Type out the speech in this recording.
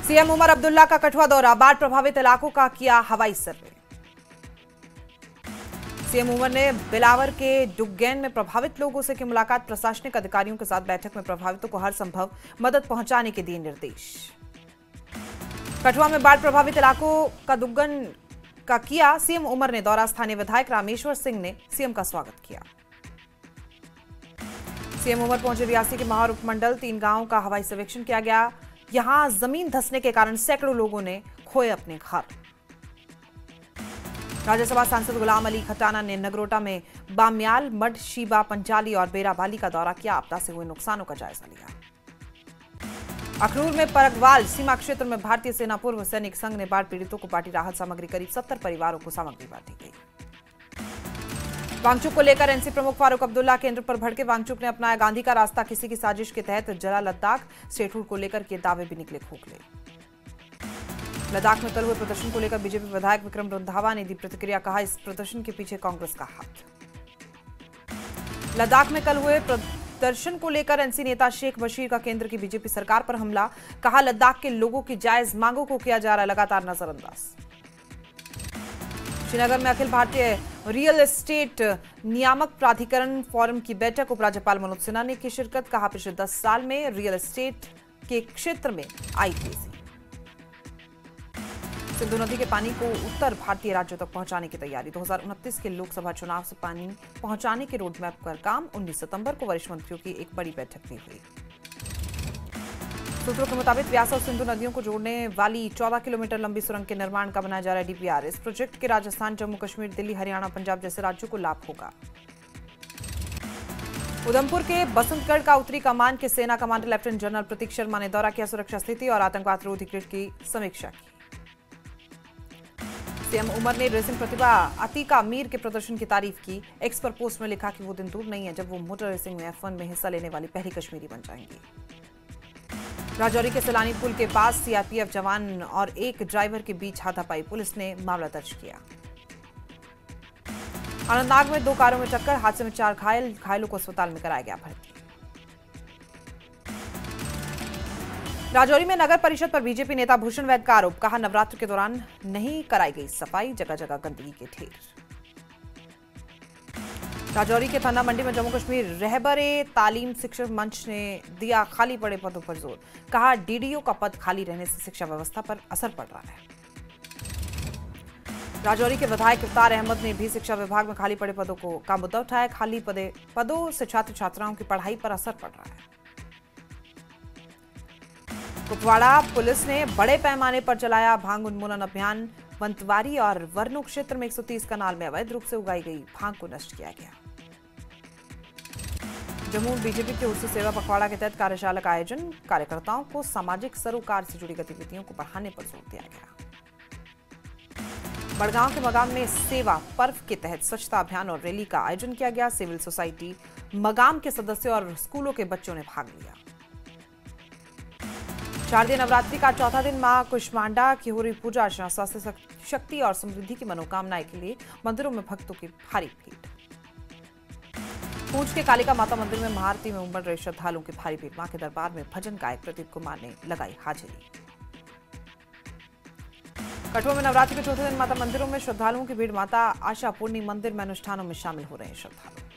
CM Omar Abdullah का कठुआ दौरा, बाढ़ प्रभावित इलाकों का किया हवाई सर्वे। सीएम उमर ने बिलावर के डुग्गैन में प्रभावित लोगों से की मुलाकात, प्रशासनिक अधिकारियों के साथ बैठक में प्रभावितों को हर संभव मदद पहुंचाने के दिए निर्देश। कठुआ में बाढ़ प्रभावित इलाकों का डुग्गन का किया सीएम उमर ने दौरा, स्थानीय विधायक रामेश्वर सिंह ने सीएम का स्वागत किया। सीएम उमर पहुंचे रियासी के महार उपमंडल 3 गांवों का हवाई सर्वेक्षण किया गया। यहां जमीन धंसने के कारण सैकड़ों लोगों ने खोए अपने घर। राज्यसभा सांसद गुलाम अली खटाना ने नगरोटा में बाम्याल, मड, शीबा, पंचाली और बेराबाली का दौरा किया, आपदा से हुए नुकसानों का जायजा लिया। अखनूर में परगवाल सीमा क्षेत्र में भारतीय सेना पूर्व सैनिक संघ ने बाढ़ पीड़ितों को बांटी राहत सामग्री, करीब 70 परिवारों को सामग्री बांटी गई। वांगचुक को लेकर एनसी प्रमुख फारूक अब्दुल्ला केंद्र पर भड़के, वांगचुक ने अपनाया गांधी का रास्ता, किसी की साजिश के तहत जला लद्दाख, स्टेटहुड को लेकर के दावे भी निकले खोखले। लद्दाख में कल हुए प्रदर्शन को लेकर बीजेपी विधायक विक्रम रंधावा ने दी प्रतिक्रिया, कहा इस प्रदर्शन के पीछे कांग्रेस का हाथ। लद्दाख में कल हुए प्रदर्शन को लेकर एनसी नेता शेख बशीर का केंद्र की बीजेपी सरकार पर हमला, कहा लद्दाख के लोगों की जायज मांगों को किया जा रहा लगातार नजरअंदाज। श्रीनगर में अखिल भारतीय रियल एस्टेट नियामक प्राधिकरण फोरम की बैठक, उपराज्यपाल मनोज सिन्हा ने की शिरकत, कहा पिछले 10 साल में रियल एस्टेट के क्षेत्र में आई तेजी। सिंधु नदी के पानी को उत्तर भारतीय राज्यों तक पहुंचाने की तैयारी, 2029 के लोकसभा चुनाव से पानी पहुंचाने के रोडमैप पर काम, 19 सितंबर को वरिष्ठ मंत्रियों की एक बड़ी बैठक भी हुई। सूत्रों के मुताबिक व्यास और सिंधु नदियों को जोड़ने वाली 14 किलोमीटर लंबी सुरंग के निर्माण का बनाया जा रहा है डीपीआर। इस प्रोजेक्ट के राजस्थान, जम्मू कश्मीर, दिल्ली, हरियाणा, पंजाब जैसे राज्यों को लाभ होगा। उधमपुर के बसंतगढ़ का उत्तरी कमान के सेना कमांडर लेफ्टिनेंट जनरल प्रतीक शर्मा ने दौरा किया, सुरक्षा स्थिति और आतंकवाद रोधी ग्रिड की समीक्षा की। सीएम उमर ने रेसिंग प्रतिभा अतीका मीर के प्रदर्शन की तारीफ की, एक्स पर पोस्ट में लिखा कि वो दिन दूर नहीं है जब वो मोटर रेसिंग में F1 में हिस्सा लेने वाली पहली कश्मीरी बन जाएंगी। राजौरी के सलानी पुल के पास सीआरपीएफ जवान और एक ड्राइवर के बीच हाथापाई, पुलिस ने मामला दर्ज किया। अनंतनाग में 2 कारों में टक्कर, हादसे में 4 घायलों को अस्पताल में कराया गया भर्ती। राजौरी में नगर परिषद पर बीजेपी नेता भूषण वैद का आरोप, कहा नवरात्र के दौरान नहीं कराई गई सफाई, जगह जगह गंदगी के ढेर। राजौरी के थाना मंडी में जम्मू कश्मीर रहबरे तालीम शिक्षक मंच ने दिया खाली पड़े पदों पर जोर, कहा डीडीओ का पद खाली रहने से शिक्षा व्यवस्था पर असर पड़ रहा है। राजौरी के विधायक इफ्तार अहमद ने भी शिक्षा विभाग में खाली पड़े पदों का मुद्दा उठाया, खाली पदों से छात्र छात्राओं की पढ़ाई पर असर पड़ रहा है। कुपवाड़ा पुलिस ने बड़े पैमाने पर चलाया भांग उन्मूलन अभियान, वंतवारी और वर्णो क्षेत्र में 130 कनाल में अवैध रूप से उगाई गई भांग को नष्ट किया गया। जम्मू बीजेपी के उर्स सेवा पखवाड़ा के तहत कार्यशाला का आयोजन, कार्यकर्ताओं को सामाजिक सरोकार से जुड़ी गतिविधियों को बढ़ाने पर जोर दिया गया। बड़गांव के मगाम में सेवा पर्व के तहत स्वच्छता अभियान और रैली का आयोजन किया गया, सिविल सोसाइटी मगाम के सदस्यों और स्कूलों के बच्चों ने भाग लिया। शारदीय नवरात्रि का चौथा दिन मां कुष्मांडा की हो रही पूजा अर्चना, स्वास्थ्य, शक्ति और समृद्धि की मनोकामनाएं के लिए मंदिरों में भक्तों की भारी भीड़। पूंछ के कालिका माता मंदिर में महाआरती में उमड़ रहे श्रद्धालुओं की भारी भीड़, मां के दरबार में भजन गायक प्रदीप कुमार ने लगाई हाजिरी। कठुआ में नवरात्रि के चौथे दिन माता मंदिरों में श्रद्धालुओं की भीड़, माता आशा पूर्णी मंदिर में अनुष्ठानों में शामिल हो रहे हैं श्रद्धालु।